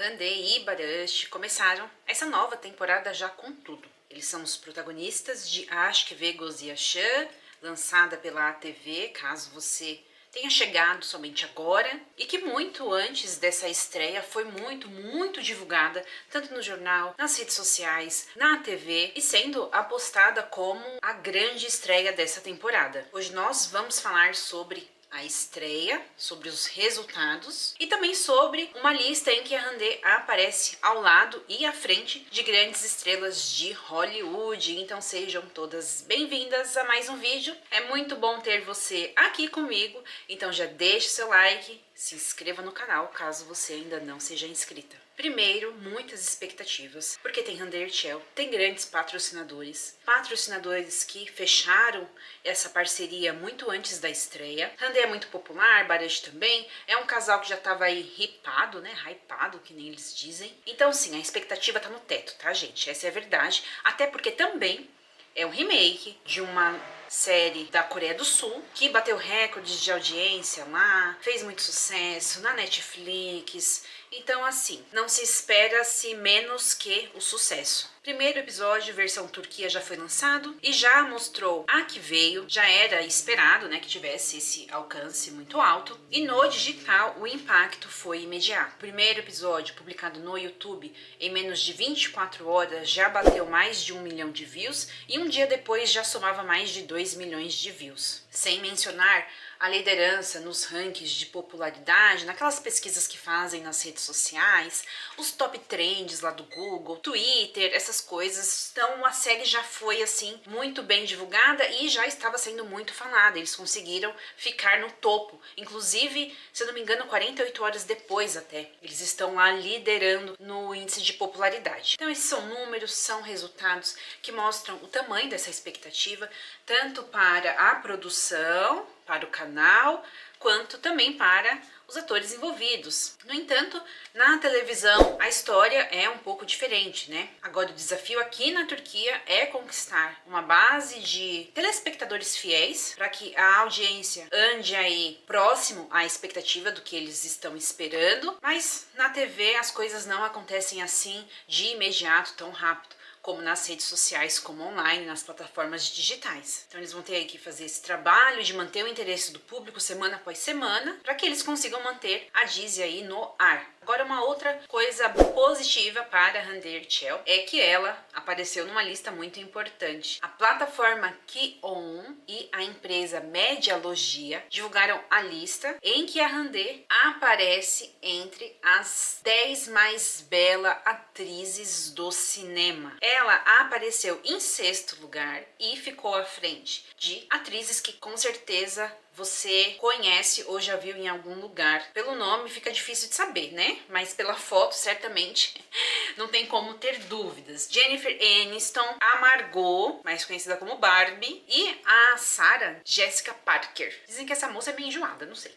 Randê e Barash começaram essa nova temporada já com tudo. Eles são os protagonistas de Aşk ve Gözyaşı, lançada pela ATV, caso você tenha chegado somente agora, e que muito antes dessa estreia foi muito divulgada, tanto no jornal, nas redes sociais, na TV, e sendo apostada como a grande estreia dessa temporada. Hoje nós vamos falar sobre a estreia, sobre os resultados e também sobre uma lista em que a Randê aparece ao lado e à frente de grandes estrelas de Hollywood. Então sejam todas bem-vindas a mais um vídeo. É muito bom ter você aqui comigo, então já deixe seu like, se inscreva no canal caso você ainda não seja inscrita. Primeiro, muitas expectativas, porque tem Hande Erçel, tem grandes patrocinadores que fecharam essa parceria muito antes da estreia. Hande é muito popular, Barash também, é um casal que já estava aí hypado, né, que nem eles dizem. Então sim, a expectativa tá no teto, tá gente, essa é a verdade, até porque também é um remake de uma série da Coreia do Sul, que bateu recordes de audiência lá, fez muito sucesso na Netflix. Então assim, não se espera-se menos que o sucesso. Primeiro episódio, versão Turquia, já foi lançado e já mostrou a que veio, já era esperado, né, que tivesse esse alcance muito alto. E no digital o impacto foi imediato. Primeiro episódio publicado no YouTube, em menos de 24 horas já bateu mais de 1 milhão de views e um dia depois já somava mais de 2 milhões de views. Sem mencionar a liderança nos rankings de popularidade, naquelas pesquisas que fazem nas redes sociais, os top trends lá do Google, Twitter, essas coisas. Então a série já foi assim muito bem divulgada e já estava sendo muito falada. Eles conseguiram ficar no topo, inclusive, se eu não me engano, 48 horas depois até. Eles estão lá liderando no índice de popularidade. Então esses são números, são resultados que mostram o tamanho dessa expectativa, tanto para a produção, para o canal, quanto também para os atores envolvidos. No entanto, na televisão a história é um pouco diferente, né? Agora o desafio aqui na Turquia é conquistar uma base de telespectadores fiéis para que a audiência ande aí próximo à expectativa do que eles estão esperando, mas na TV as coisas não acontecem assim de imediato, tão rápido, como nas redes sociais, como online, nas plataformas digitais. Então eles vão ter aí que fazer esse trabalho de manter o interesse do público semana após semana, para que eles consigam manter a Dizzy aí no ar. Agora, uma outra coisa positiva para Hande Erçel é que ela apareceu numa lista muito importante. A plataforma Kion e a empresa Medialogia divulgaram a lista em que a Hande aparece entre as 10 mais belas atrizes do cinema. Ela apareceu em 6º lugar e ficou à frente de atrizes que com certeza você conhece ou já viu em algum lugar. Pelo nome fica difícil de saber, né? Mas pela foto, certamente, não tem como ter dúvidas. Jennifer Aniston, a Margot, mais conhecida como Barbie, e a Sarah Jessica Parker. Dizem que essa moça é meio enjoada, não sei.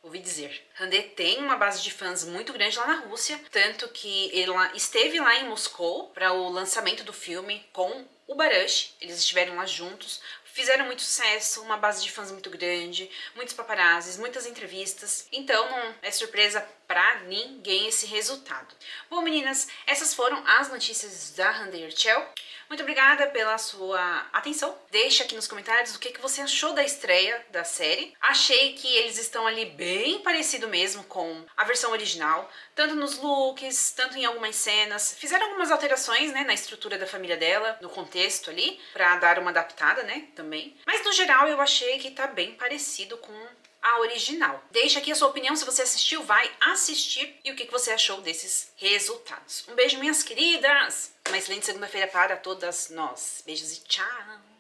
Ouvi dizer. Hande tem uma base de fãs muito grande lá na Rússia, tanto que ela esteve lá em Moscou para o lançamento do filme com o Barash. Eles estiveram lá juntos, fizeram muito sucesso, uma base de fãs muito grande, muitos paparazzis, muitas entrevistas. Então não é surpresa pra ninguém esse resultado. Bom, meninas, essas foram as notícias da Hande Erçel. Muito obrigada pela sua atenção. Deixa aqui nos comentários o que você achou da estreia da série. Achei que eles estão ali bem parecido mesmo com a versão original, tanto nos looks, tanto em algumas cenas. Fizeram algumas alterações, né, na estrutura da família dela, no contexto ali, pra dar uma adaptada, né, também. Mas no geral eu achei que tá bem parecido com a original. Deixa aqui a sua opinião, se você assistiu, vai assistir, e o que você achou desses resultados. Um beijo, minhas queridas! Uma excelente segunda-feira para todas nós. Beijos e tchau!